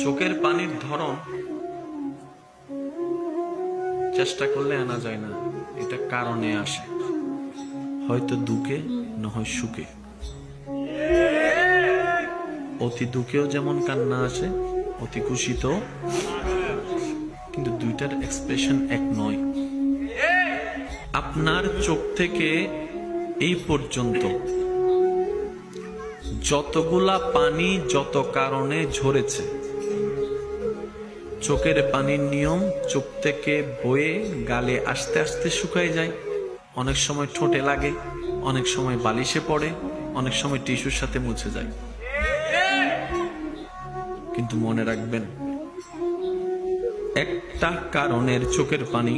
চোখের পানির ধরন চেষ্টা করলে আনা যায় না, এটা কারণে আসে, হয়তো দুঃখে না হয় সুখে। অতি দুঃখেও যেমন কান্না আসে, অতি খুশিতেও, কিন্তু দুইটার এক্সপ্রেশন এক নয়। আপনার চোখ থেকে এই পর্যন্ত যতগুলা পানি যত কারণে ঝরেছে, চোখের পানির নিয়ম চোখ থেকে বয়ে গালে আস্তে আস্তে শুকায় যায়, অনেক সময় ঠোঁটে লাগে, অনেক সময় বালিশে পড়ে, অনেক সময় টিস্যুর সাথে মুছে যায়। কিন্তু মনে রাখবেন, একটা কারণের চোখের পানি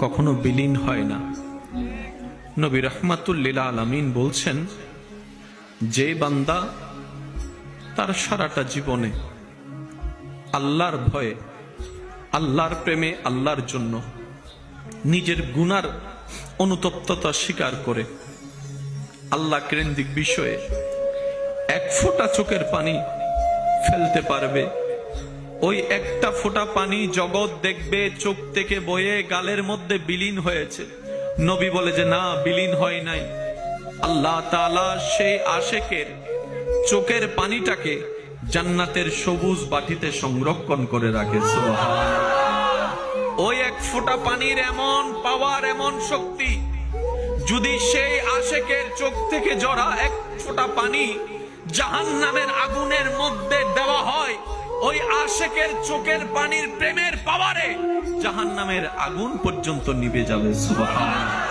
কখনো বিলীন হয় না। নবী রাহমাতুল লিল আলামিন বলছেন, যে বান্দা তার সারাটা জীবনে আল্লাহর ভয়ে, আল্লাহর প্রেমে, আল্লাহর জন্য নিজের গুনার অনুতপ্ততা স্বীকার করে আল্লাহ কেন্দ্রিক বিষয়ে এক ফোঁটা চোখের পানি ফেলতে পারবে, ওই একটা ফোঁটা পানি জগৎ দেখবে চোখ থেকে বয়ে গালের মধ্যে বিলীন হয়েছে। নবী বলে যে না, বিলীন হয় নাই। আল্লাহ তাআলা সেই আশেকের চোখের পানিটাকে জান্নাতের সবুজ বাটিতে সংরক্ষণ করে রাখে। সুবহানাল্লাহ। ওই এক ফোঁটা পানির এমন পাওয়ার, এমন শক্তি, যদি সেই আশেকের চোখ থেকে ঝরা এক ফোঁটা পানি জাহান্নামের আগুনের মধ্যে দেওয়া হয়, ওই আশেকের চোখের পানির প্রেমের পাওয়ারে জাহান্নামের আগুন পর্যন্ত নিভে যাবে। সুবহানাল্লাহ।